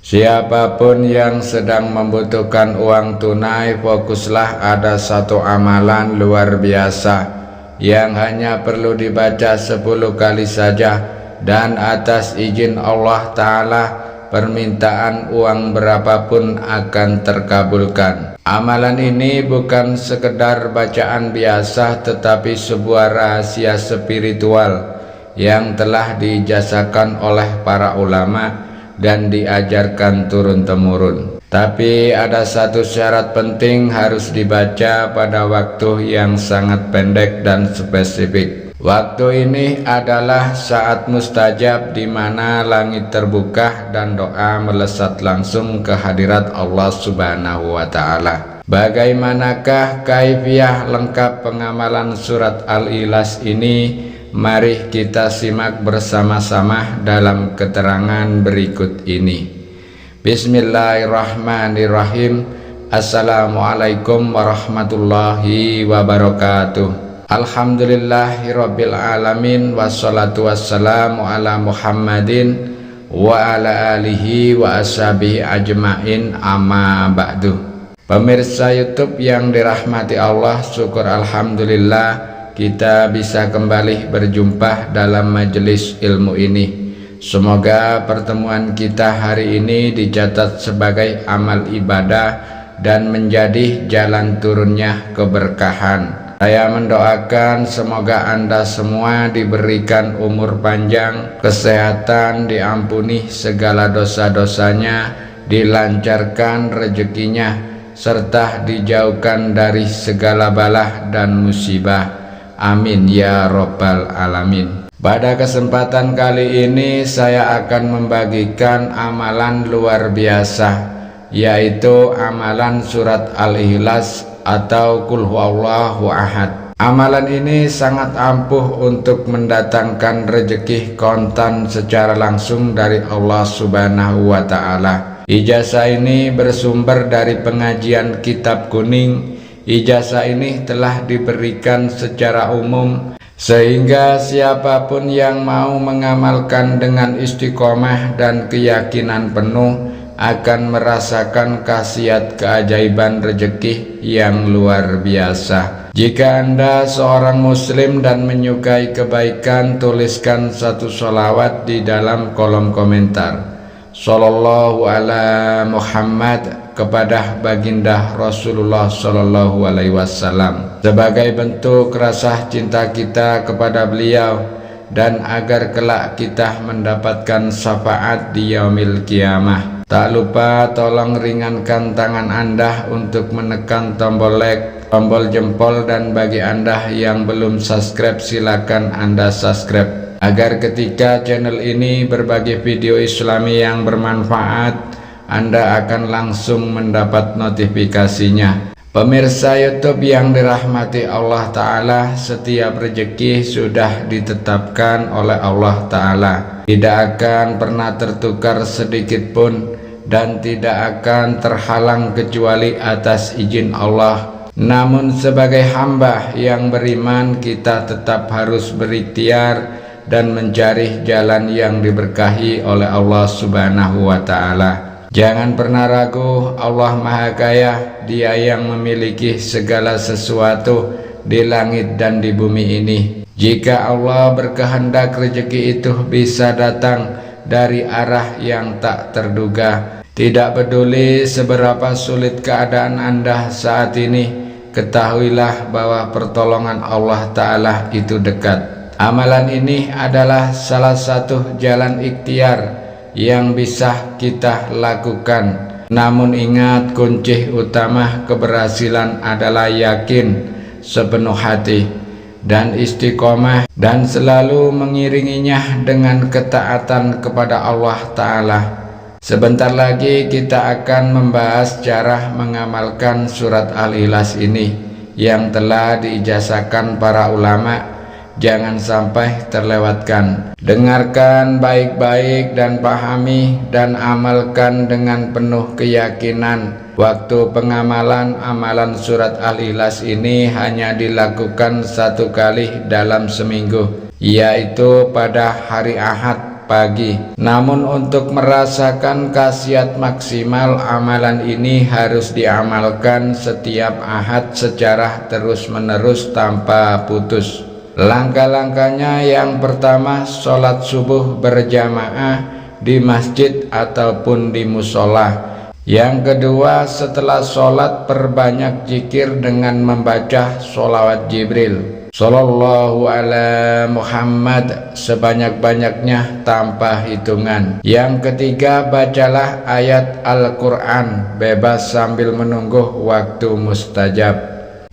Siapapun yang sedang membutuhkan uang tunai, fokuslah, ada satu amalan luar biasa yang hanya perlu dibaca 10 kali saja, dan atas izin Allah Ta'ala permintaan uang berapapun akan terkabulkan. Amalan ini bukan sekedar bacaan biasa, tetapi sebuah rahasia spiritual yang telah diijazahkan oleh para ulama dan diajarkan turun-temurun. Tapi ada satu syarat penting, harus dibaca pada waktu yang sangat pendek dan spesifik. Waktu ini adalah saat mustajab, di mana langit terbuka dan doa melesat langsung ke hadirat Allah Subhanahu wa Ta'ala. Bagaimanakah kaifiah lengkap pengamalan surat Al-Ikhlas ini? Mari kita simak bersama-sama dalam keterangan berikut ini. Bismillahirrahmanirrahim. Assalamualaikum warahmatullahi wabarakatuh. Alhamdulillahirabbil alamin, wassalatu wassalamu ala Muhammadin wa ala alihi wa ashabihi ajmain, amma ba'du. Pemirsa YouTube yang dirahmati Allah, syukur alhamdulillah kita bisa kembali berjumpa dalam majelis ilmu ini. Semoga pertemuan kita hari ini dicatat sebagai amal ibadah dan menjadi jalan turunnya keberkahan. Saya mendoakan semoga Anda semua diberikan umur panjang, kesehatan, diampuni segala dosa-dosanya, dilancarkan rezekinya, serta dijauhkan dari segala bala dan musibah. Amin ya robbal alamin. Pada kesempatan kali ini saya akan membagikan amalan luar biasa, yaitu amalan surat Al-Ikhlas atau Qul Huwallahu Ahad. Amalan ini sangat ampuh untuk mendatangkan rezeki kontan secara langsung dari Allah Subhanahu wa Ta'ala. Ijazah ini bersumber dari pengajian Kitab Kuning. Ijazah ini telah diberikan secara umum, sehingga siapapun yang mau mengamalkan dengan istiqomah dan keyakinan penuh akan merasakan khasiat keajaiban rezeki yang luar biasa. Jika Anda seorang muslim dan menyukai kebaikan, tuliskan satu sholawat di dalam kolom komentar. Sallallahu ala Muhammad, kepada baginda Rasulullah Sallallahu Alaihi Wasallam, sebagai bentuk rasa cinta kita kepada beliau dan agar kelak kita mendapatkan syafaat di yaumil kiamah. Tak lupa tolong ringankan tangan Anda untuk menekan tombol like, tombol jempol, dan bagi Anda yang belum subscribe silakan Anda subscribe, agar ketika channel ini berbagi video Islami yang bermanfaat, Anda akan langsung mendapat notifikasinya. Pemirsa YouTube yang dirahmati Allah Ta'ala, setiap rezeki sudah ditetapkan oleh Allah Ta'ala, tidak akan pernah tertukar sedikit pun dan tidak akan terhalang kecuali atas izin Allah. Namun sebagai hamba yang beriman, kita tetap harus berikhtiar dan mencari jalan yang diberkahi oleh Allah Subhanahu wa Ta'ala. Jangan pernah ragu, Allah Maha Kaya, Dia yang memiliki segala sesuatu di langit dan di bumi ini. Jika Allah berkehendak, rezeki itu bisa datang dari arah yang tak terduga. Tidak peduli seberapa sulit keadaan Anda saat ini, ketahuilah bahwa pertolongan Allah Ta'ala itu dekat. Amalan ini adalah salah satu jalan ikhtiar yang bisa kita lakukan. Namun ingat, kunci utama keberhasilan adalah yakin sepenuh hati dan istiqomah, dan selalu mengiringinya dengan ketaatan kepada Allah Ta'ala. Sebentar lagi kita akan membahas cara mengamalkan surat Al-Ikhlas ini yang telah diijazahkan para ulama. Jangan sampai terlewatkan. Dengarkan baik-baik dan pahami dan amalkan dengan penuh keyakinan. Waktu pengamalan amalan surat Al-Ikhlas ini hanya dilakukan 1 kali dalam seminggu, yaitu pada hari Ahad pagi. Namun untuk merasakan khasiat maksimal, amalan ini harus diamalkan setiap Ahad secara terus-menerus tanpa putus. Langkah-langkahnya, yang pertama, sholat subuh berjamaah di masjid ataupun di musola. Yang kedua, setelah sholat perbanyak zikir dengan membaca sholawat Jibril Sallallahu ala Muhammad sebanyak-banyaknya tanpa hitungan. Yang ketiga, bacalah ayat Al-Quran bebas sambil menunggu waktu mustajab.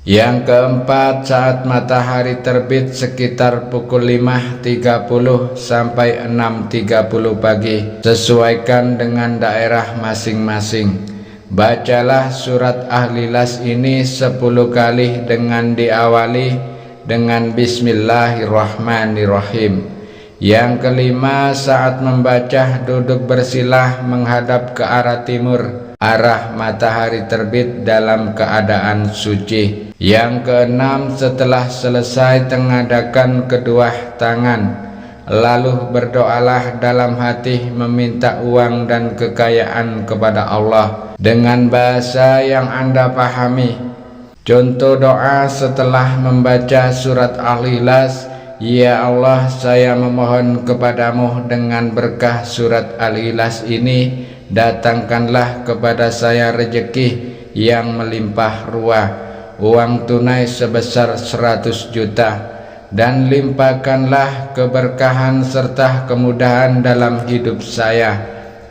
Yang keempat, saat matahari terbit sekitar pukul 5.30 sampai 6.30 pagi, sesuaikan dengan daerah masing-masing. Bacalah surat Al-Ikhlas ini 10 kali dengan diawali dengan Bismillahirrahmanirrahim. Yang kelima, saat membaca duduk bersilah menghadap ke arah timur, arah matahari terbit dalam keadaan suci. Yang keenam, setelah selesai tengadahkan kedua tangan, lalu berdoalah dalam hati meminta uang dan kekayaan kepada Allah dengan bahasa yang Anda pahami. Contoh doa setelah membaca surat Al-Ikhlas: Ya Allah, saya memohon kepadamu dengan berkah surat Al-Ikhlas ini, datangkanlah kepada saya rezeki yang melimpah ruah, uang tunai sebesar 100 juta, dan limpahkanlah keberkahan serta kemudahan dalam hidup saya.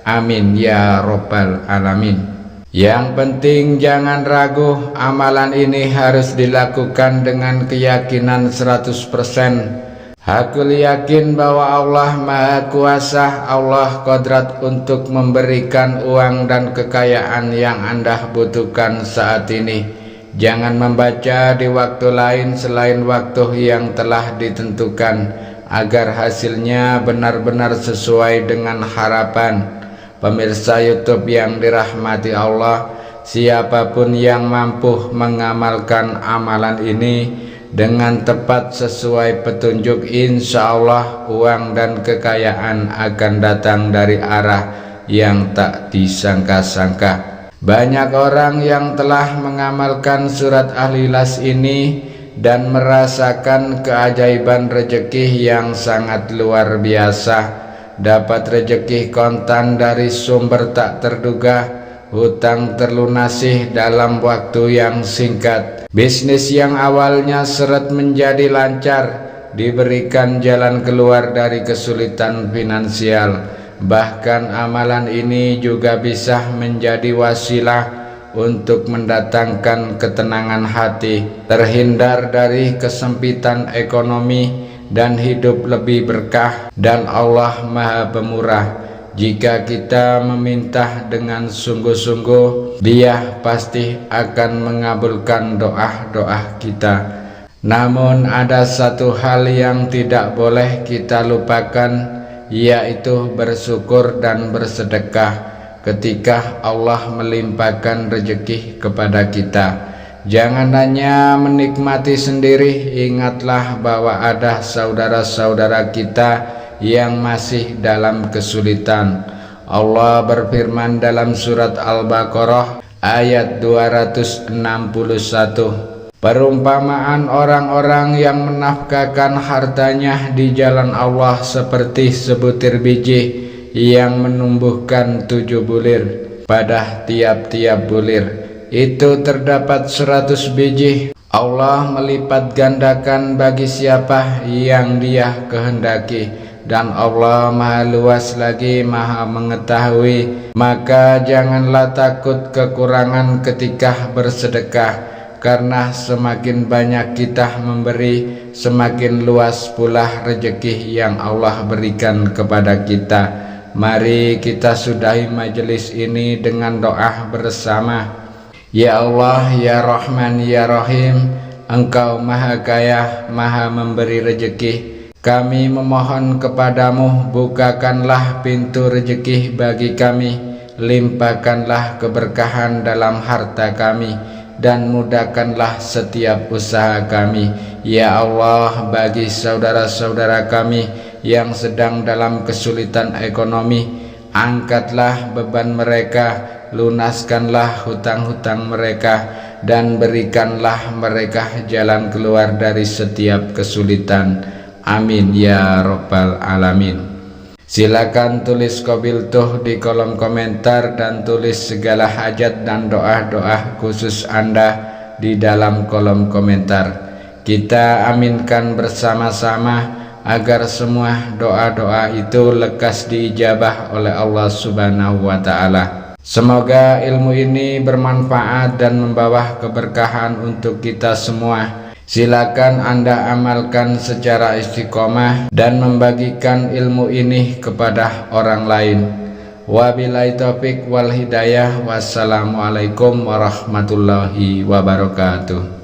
Amin ya Rabbal Alamin. Yang penting jangan ragu, amalan ini harus dilakukan dengan keyakinan 100%. Aku yakin bahwa Allah Maha Kuasa, Allah kodrat untuk memberikan uang dan kekayaan yang Anda butuhkan saat ini. Jangan membaca di waktu lain selain waktu yang telah ditentukan, agar hasilnya benar-benar sesuai dengan harapan. Pemirsa YouTube yang dirahmati Allah, siapapun yang mampu mengamalkan amalan ini dengan tepat sesuai petunjuk, insya Allah uang dan kekayaan akan datang dari arah yang tak disangka-sangka. Banyak orang yang telah mengamalkan surat Al-Ikhlas ini dan merasakan keajaiban rezeki yang sangat luar biasa. Dapat rezeki kontan dari sumber tak terduga, hutang terlunasi dalam waktu yang singkat, bisnis yang awalnya seret menjadi lancar, diberikan jalan keluar dari kesulitan finansial. Bahkan amalan ini juga bisa menjadi wasilah untuk mendatangkan ketenangan hati, terhindar dari kesempitan ekonomi, dan hidup lebih berkah. Dan Allah Maha Pemurah. Jika kita meminta dengan sungguh-sungguh, Dia pasti akan mengabulkan doa-doa kita. Namun ada satu hal yang tidak boleh kita lupakan, yaitu bersyukur dan bersedekah ketika Allah melimpahkan rezeki kepada kita. Jangan hanya menikmati sendiri, ingatlah bahwa ada saudara-saudara kita yang masih dalam kesulitan. Allah berfirman dalam surat Al-Baqarah ayat 261, perumpamaan orang-orang yang menafkahkan hartanya di jalan Allah seperti sebutir biji yang menumbuhkan 7 bulir. Pada tiap-tiap bulir itu terdapat 100 biji. Allah melipat gandakan bagi siapa yang Dia kehendaki, dan Allah Maha luas lagi Maha mengetahui. Maka janganlah takut kekurangan ketika bersedekah, karena semakin banyak kita memberi, semakin luas pula rezeki yang Allah berikan kepada kita. Mari kita sudahi majelis ini dengan doa bersama. Ya Allah, Ya Rahman, Ya Rahim, Engkau Maha Kaya, Maha memberi rezeki. Kami memohon kepadamu, bukakanlah pintu rezeki bagi kami, limpahkanlah keberkahan dalam harta kami, dan mudahkanlah setiap usaha kami. Ya Allah, bagi saudara-saudara kami yang sedang dalam kesulitan ekonomi. Angkatlah beban mereka, lunaskanlah hutang-hutang mereka, dan berikanlah mereka jalan keluar dari setiap kesulitan. Amin ya rabbal alamin. Silakan tulis qabiltuh di kolom komentar dan tulis segala hajat dan doa-doa khusus Anda di dalam kolom komentar. Kita aminkan bersama-sama agar semua doa-doa itu lekas diijabah oleh Allah Subhanahu wa Ta'ala. Semoga ilmu ini bermanfaat dan membawa keberkahan untuk kita semua. Silakan Anda amalkan secara istiqomah dan membagikan ilmu ini kepada orang lain. Wabillahi taufik wal hidayah. Wassalamualaikum warahmatullahi wabarakatuh.